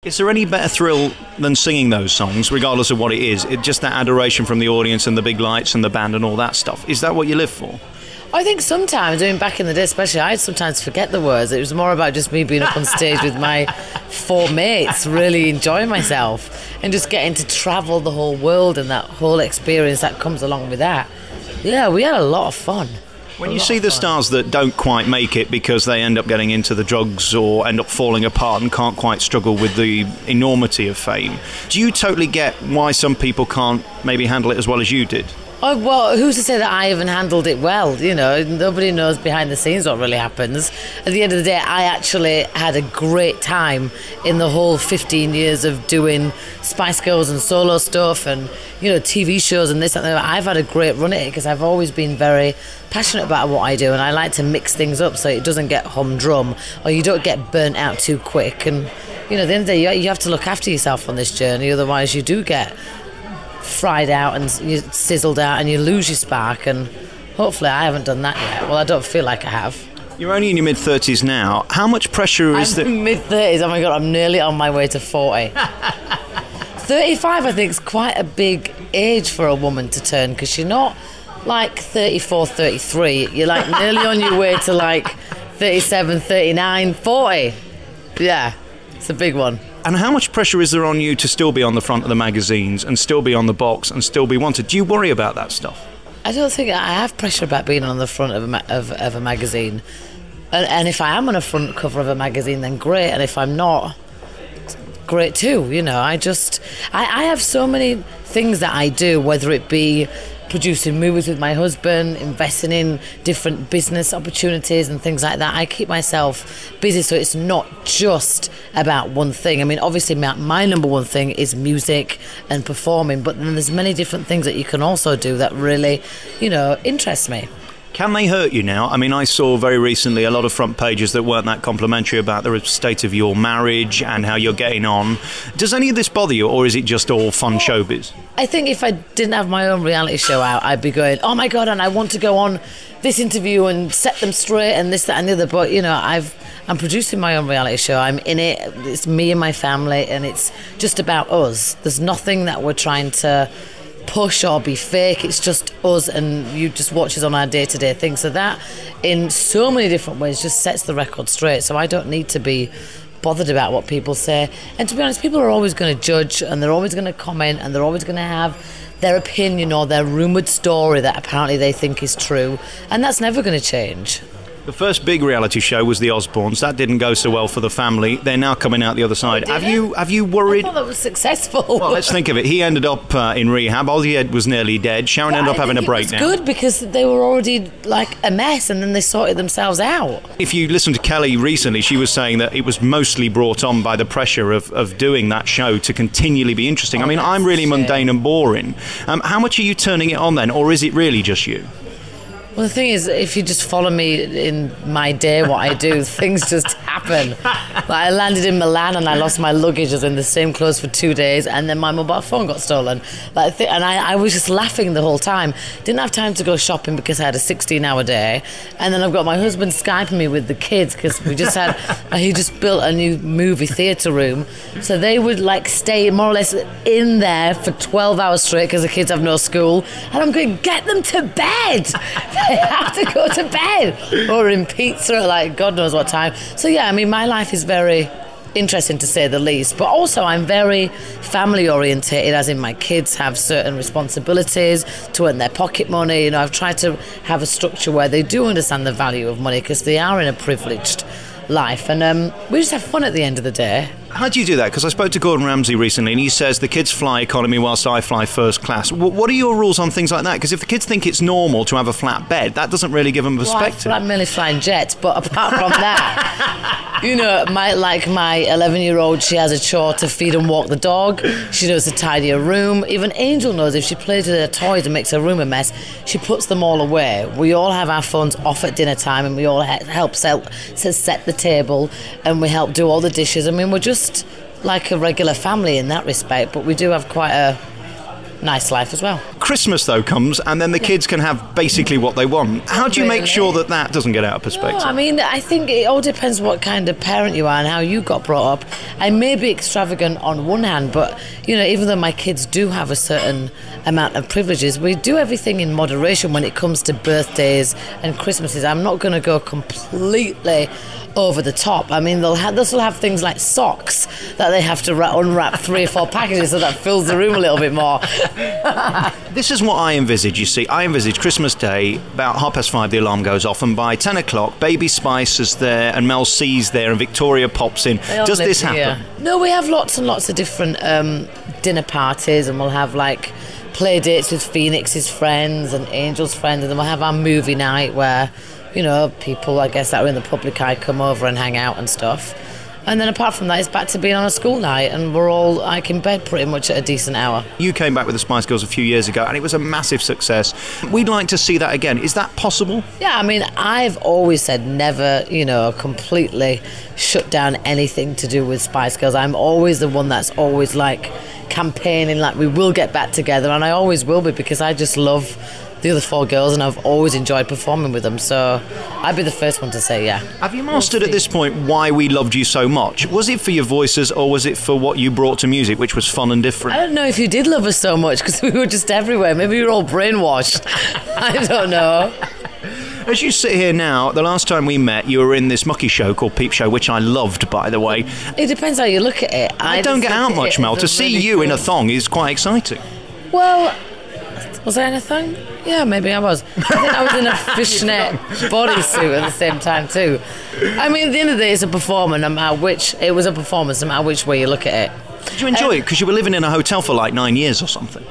Is there any better thrill than singing those songs, regardless of what it is? Just that adoration from the audience and the big lights and the band and all that stuff. Is that what you live for? I think sometimes, back in the day especially, I'd sometimes forget the words. It was more about just me being up on stage with my 4 mates, really enjoying myself and just getting to travel the whole world and that whole experience that comes along with that. Yeah, we had a lot of fun. When you see the stars that don't quite make it because they end up getting into the drugs or end up falling apart and can't quite struggle with the enormity of fame, do you totally get why some people can't maybe handle it as well as you did? Oh, well, who's to say that I even handled it well? Nobody knows behind the scenes what really happens. At the end of the day, I actually had a great time in the whole 15 years of doing Spice Girls and solo stuff and, TV shows and this and that. I've had a great run at it because I've always been very passionate about what I do, and I like to mix things up so it doesn't get humdrum or you don't get burnt out too quick. And, at the end of the day, you have to look after yourself on this journey, otherwise you do get fried out and you sizzled out and you lose your spark, and hopefully I haven't done that yet. Well, I don't feel like I have. You're only in your mid-30s now. How much pressure is there? I'm mid-30s, oh my God, I'm nearly on my way to 40. 35 I think is quite a big age for a woman to turn, because you're not like 34, 33, you're like nearly on your way to like 37, 39, 40. Yeah, it's a big one. And how much pressure is there on you to still be on the front of the magazines and still be on the box and still be wanted? Do you worry about that stuff? I don't think I have pressure about being on the front of a magazine. And if I am on a front cover of a magazine, then great. And if I'm not, great too. I have so many things that I do, whether it be producing movies with my husband, investing in different business opportunities and things like that. I keep myself busy so it's not just about one thing. Obviously my number one thing is music and performing, but then there's many different things that you can also do that really, interest me. Can they hurt you now? I saw very recently a lot of front pages that weren't that complimentary about the state of your marriage and how you're getting on. Does any of this bother you, or is it just all fun showbiz? I think if I didn't have my own reality show out, I'd be going, oh my God, and I want to go on this interview and set them straight and this, that and the other. But, I'm producing my own reality show. I'm in it. It's me and my family, and it's just about us. There's nothing that we're trying to push or be fake. It's just us, and you just watch us on our day-to-day thing. So that in so many different ways just sets the record straight, so I don't need to be bothered about what people say. And to be honest, people are always going to judge, and they're always going to comment, and they're always going to have their opinion or their rumoured story that apparently they think is true, and that's never going to change. The first big reality show was the Osbournes. That didn't go so well for the family. They're now coming out the other side. Have you worried? I thought that was successful. Well, let's think of it. He ended up in rehab. Ozzy was nearly dead. Sharon ended up having a breakdown. It's good because they were already like a mess, and then they sorted themselves out. If you listened to Kelly recently, she was saying that it was mostly brought on by the pressure of doing that show to continually be interesting. I'm really mundane and boring. How much are you turning it on then, or is it really just you? Well, the thing is, if you just follow me in my day, what I do, things just happen. I landed in Milan and I lost my luggage. I was in the same clothes for 2 days, and then my mobile phone got stolen. And I was just laughing the whole time. Didn't have time to go shopping because I had a 16-hour day. And then I've got my husband Skyping me with the kids because we just had, he just built a new movie theatre room. So they would stay more or less in there for 12 hours straight because the kids have no school. And I'm going, get them to bed. They have to go to bed, or in pizza at God knows what time. So yeah, my life is very interesting to say the least, but also I'm very family orientated, as in my kids have certain responsibilities to earn their pocket money. I've tried to have a structure where they do understand the value of money because they are in a privileged life, and we just have fun at the end of the day. How do you do that? Because I spoke to Gordon Ramsay recently, and he says the kids fly economy whilst I fly first class. What are your rules on things like that? Because if the kids think it's normal to have a flat bed, that doesn't really give them perspective. Well, I'm mainly flying jets, but apart from that, my 11-year-old, she has a chore to feed and walk the dog. She knows to tidy her room. Even Angel knows if she plays with her toys and makes her room a mess, she puts them all away. We all have our phones off at dinner time, and we all help set the table, and we help do all the dishes. We're just like a regular family in that respect, but we do have quite a nice life as well. Christmas, though, comes, and then the kids can have basically what they want. How do you make sure that that doesn't get out of perspective? No, I mean, I think it all depends what kind of parent you are and how you got brought up. I may be extravagant on one hand, but, even though my kids do have a certain amount of privileges, we do everything in moderation when it comes to birthdays and Christmases. I'm not going to go completely over the top. I mean, they'll still have things like socks that they have to unwrap 3 or 4 packages, so that fills the room a little bit more. This is what I envisage, you see. I envisage Christmas Day, about 5:30 the alarm goes off, and by 10 o'clock, Baby Spice is there, and Mel C's there, and Victoria pops in. Does this happen? Here. No, we have lots and lots of different dinner parties, and we'll have, play dates with Phoenix's friends and Angel's friends, and then we'll have our movie night where people, I guess, that are in the public eye come over and hang out and stuff. And then apart from that, it's back to being on a school night, and we're all in bed pretty much at a decent hour. You came back with the Spice Girls a few years ago, and it was a massive success. We'd like to see that again. Is that possible? Yeah, I mean, I've always said never, completely shut down anything to do with Spice Girls. I'm always the one that's always, campaigning, we will get back together, and I always will be, because I just love the other 4 girls, and I've always enjoyed performing with them, so I'd be the first one to say yeah. Have you mastered at this point why we loved you so much? Was it for your voices, or was it for what you brought to music, which was fun and different? I don't know if you did love us so much, because we were just everywhere. Maybe we were all brainwashed. I don't know. As you sit here now, the last time we met, you were in this mucky show called Peep Show, which I loved, by the way. It depends how you look at it. I don't get out much, Mel. To see you in a thong is quite exciting. Well, was I in a thong? Yeah, maybe I was. I think I was in a fishnet bodysuit at the same time too. I mean, at the end of the day, it's a performance, no matter which way you look at it. Did you enjoy it? Because you were living in a hotel for 9 years or something.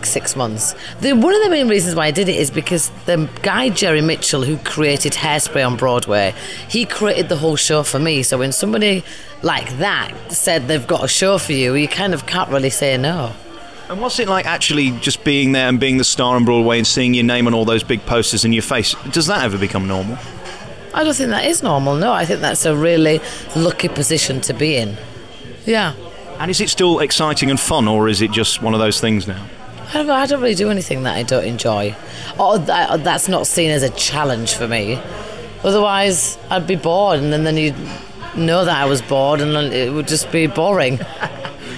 6 months. One of the main reasons why I did it is because the guy Jerry Mitchell, who created Hairspray on Broadway, he created the whole show for me. So when somebody like that said they've got a show for you, you kind of can't really say no. And what's it like actually just being there and being the star on Broadway and seeing your name on all those big posters in your face? Does that ever become normal? I don't think that is normal, no. I think that's a really lucky position to be in. Yeah. And is it still exciting and fun, or is it just one of those things now? I don't really do anything that I don't enjoy. Or that's not seen as a challenge for me. Otherwise, I'd be bored, and then you'd know that I was bored, and it would just be boring.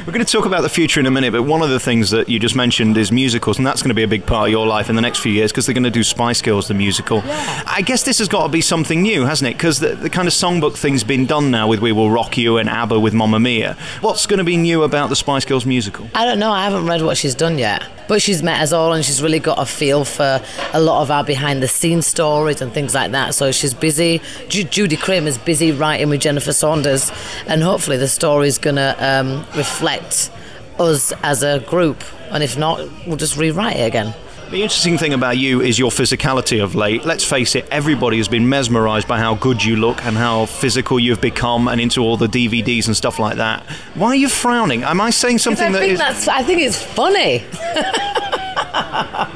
We're going to talk about the future in a minute, but one of the things that you just mentioned is musicals, and that's going to be a big part of your life in the next few years, because they're going to do Spice Girls, the musical. Yeah. I guess this has got to be something new, hasn't it? Because the kind of songbook thing's been done now with We Will Rock You and ABBA with Mamma Mia. What's going to be new about the Spice Girls musical? I don't know. I haven't read what she's done yet. But she's met us all, and she's really got a feel for a lot of our behind-the-scenes stories and things like that. So she's busy. Judy Kramer's busy writing with Jennifer Saunders, and hopefully the story's going to reflect us as a group. And if not, we'll just rewrite it again. The interesting thing about you is your physicality of late. Let's face it, everybody has been mesmerised by how good you look and how physical you've become, and into all the DVDs and stuff like that. Why are you frowning? Am I saying something I think it's funny.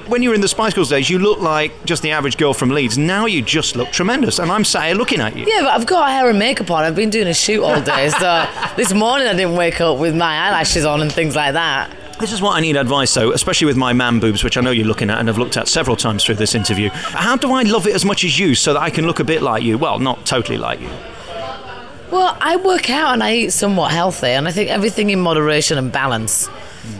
When you were in the Spice Girls days, you looked like just the average girl from Leeds. Now you just look tremendous, and I'm sat here looking at you. Yeah, but I've got hair and makeup on. I've been doing a shoot all day, so this morning I didn't wake up with my eyelashes on and things like that. This is what I need advice, though, especially with my man boobs, which I know you're looking at and have looked at several times through this interview. How do I love it as much as you so that I can look a bit like you? Well, not totally like you. Well, I work out and I eat somewhat healthy, and I think everything in moderation and balance.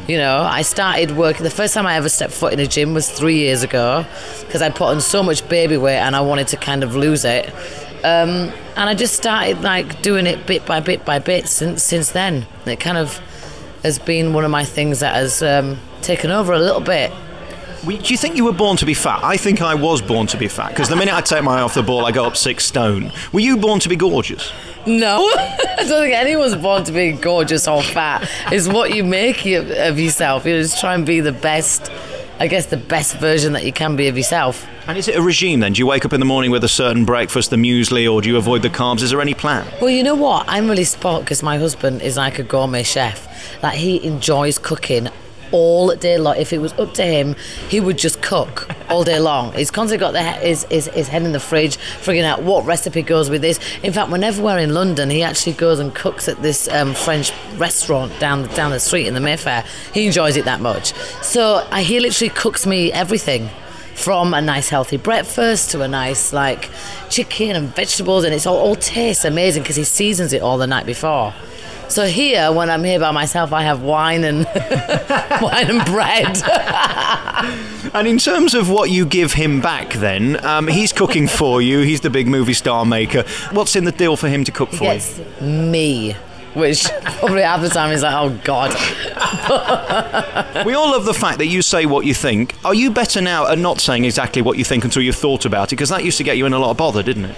I started working, the first time I ever stepped foot in a gym was 3 years ago, because I put on so much baby weight and I wanted to kind of lose it. And I just started doing it bit by bit since then. It kind of has been one of my things that has taken over a little bit. Do you think you were born to be fat? I think I was born to be fat, because the minute I take my eye off the ball, I go up 6 stone. Were you born to be gorgeous? No, I don't think anyone's born to be gorgeous or fat. It's what you make of yourself. You just try and be the best, I guess, the best version that you can be of yourself. And is it a regime then? Do you wake up in the morning with a certain breakfast, the muesli, or do you avoid the carbs? Is there any plan? Well, you know what? I'm really spoiled because my husband is like a gourmet chef. He enjoys cooking all day long. If it was up to him, he would just cook all day long. He's constantly got his head in the fridge, figuring out what recipe goes with this. In fact, whenever we're in London, he actually goes and cooks at this French restaurant down the street in the Mayfair. He enjoys it that much. So he literally cooks me everything, from a nice healthy breakfast to a nice like chicken and vegetables, and it's all tastes amazing because he seasons it all the night before. So here, when I'm here by myself, I have wine and wine and bread. And in terms of what you give him back then, he's cooking for you, he's the big movie star maker. What's in the deal for him to cook for you? Yes, me. Which probably half the time is like, oh God. We all love the fact that you say what you think. Are you better now at not saying exactly what you think until you've thought about it? Because that used to get you in a lot of bother, didn't it?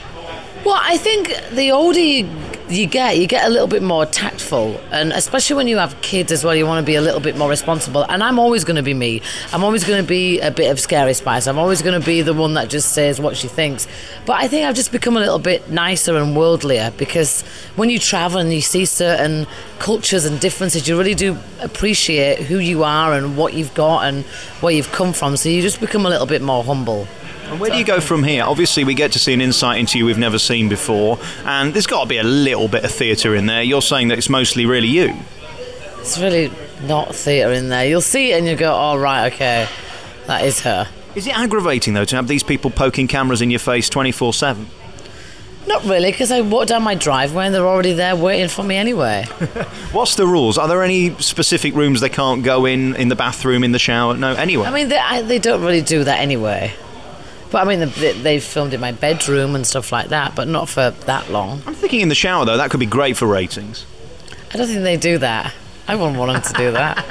Well, I think the older you get a little bit more tactful, and especially when you have kids as well, you want to be a little bit more responsible. And I'm always going to be me. I'm always going to be a bit of scary spice. I'm always going to be the one that just says what she thinks. But I think I've just become a little bit nicer and worldlier, because when you travel and you see certain cultures and differences, you really do appreciate who you are and what you've got and where you've come from. So you just become a little bit more humble. And where do you go from here? Obviously, we get to see an insight into you we've never seen before, and there's got to be a little bit of theatre in there. You're saying that it's mostly really you. It's really not theatre in there. You'll see it and you go, oh, right, okay, that is her. Is it aggravating, though, to have these people poking cameras in your face 24/7? Not really, because I walk down my driveway and they're already there waiting for me anyway. What's the rules? Are there any specific rooms they can't go in the bathroom, in the shower? No, anywhere? I mean, they don't really do that anyway. But I mean, they've filmed in my bedroom and stuff like that, but not for that long. I'm thinking in the shower, though, that could be great for ratings. I don't think they do that. I wouldn't want them to do that.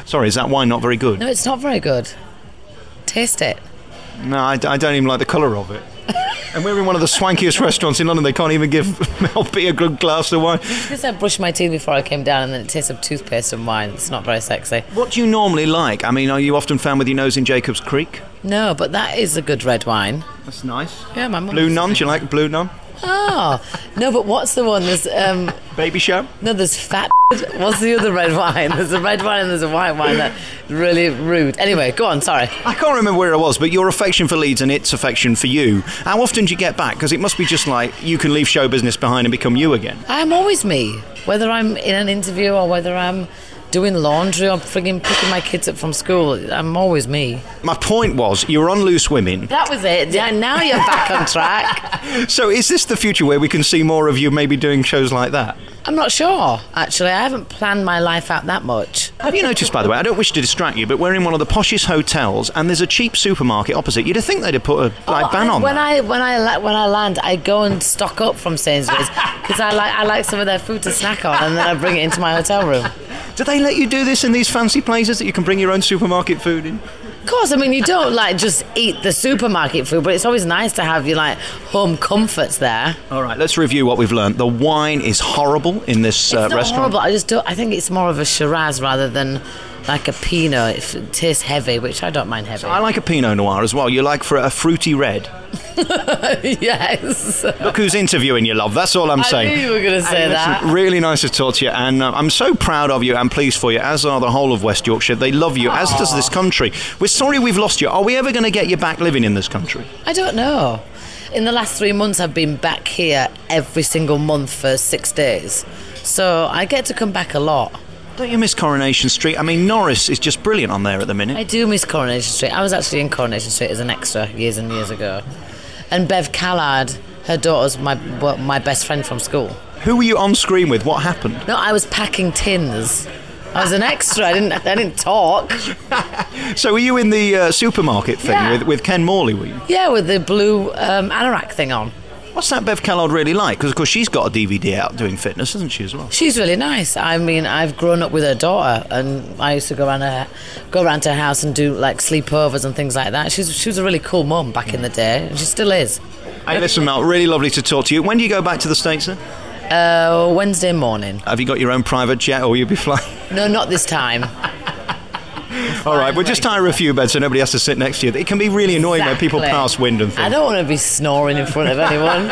Sorry, is that wine not very good? No, it's not very good. Taste it. No, I don't even like the colour of it. And we're in one of the swankiest restaurants in London. They can't even give Mel B a good glass of wine. Because I brushed my teeth before I came down, and then it tastes of toothpaste and wine. It's not very sexy. What do you normally like? I mean, are you often found with your nose in Jacob's Creek? No, but that is a good red wine. That's nice. Yeah, my mum. Blue Nun, do you like Blue Nun? Oh, no, but what's the one? There's Baby Show? No, there's Fat. What's the other red wine? There's a red wine and there's a white wine. That's really rude. Anyway, go on, sorry. I can't remember where I was, but your affection for Leeds and its affection for you, how often do you get back? Because it must be just like you can leave show business behind and become you again. I'm always me, whether I'm in an interview or whether I'm doing laundry or frigging picking my kids up from school. I'm always me. My point was, you were on Loose Women. That was it. Yeah, now you're back on track. So is this the future where we can see more of you maybe doing shows like that? I'm not sure, actually. I haven't planned my life out that much. Have you noticed, by the way, I don't wish to distract you, but we're in one of the poshest hotels and there's a cheap supermarket opposite. You'd think they'd have put a ban on that. When I land, I go and stock up from Sainsbury's because I like some of their food to snack on, and then I bring it into my hotel room. Do they let you do this in these fancy places, that you can bring your own supermarket food in? Of course, I mean, you don't like just eat the supermarket food, but it's always nice to have your like home comforts there. All right, let's review what we've learned. The wine is horrible in this restaurant. It's not horrible. I think it's more of a Shiraz rather than like a Pinot. It tastes heavy, which I don't mind heavy. So I like a Pinot Noir as well. You like for a fruity red? Yes. Look who's interviewing you, love. That's all I'm saying. I knew you were going to say that. Really nice to talk to you, and I'm so proud of you and pleased for you, as are the whole of West Yorkshire. They love you, as does this country. We're sorry we've lost you. Are we ever going to get you back living in this country? I don't know. In the last 3 months, I've been back here every single month for 6 days. So I get to come back a lot. Don't you miss Coronation Street? I mean, Norris is just brilliant on there at the minute. I do miss Coronation Street. I was actually in Coronation Street as an extra years and years ago. And Bev Callard, her daughter's my best friend from school. Who were you on screen with? What happened? No, I was packing tins. I was an extra. I didn't talk. So were you in the supermarket thing with Ken Morley, were you? Yeah, with the blue anorak thing on. What's that Bev Callard really like? Because, of course, she's got a DVD out doing fitness, hasn't she, as well? She's really nice. I mean, I've grown up with her daughter, and I used to go around to her house and do, like, sleepovers and things like that. She was a really cool mum back in the day, and she still is. Hey, listen, Mel, really lovely to talk to you. When do you go back to the States, then? Wednesday morning. Have you got your own private jet, or will you be flying? No, not this time. All right, we'll just hire a few beds so nobody has to sit next to you. It can be really annoying when people pass wind and things. I don't want to be snoring in front of anyone.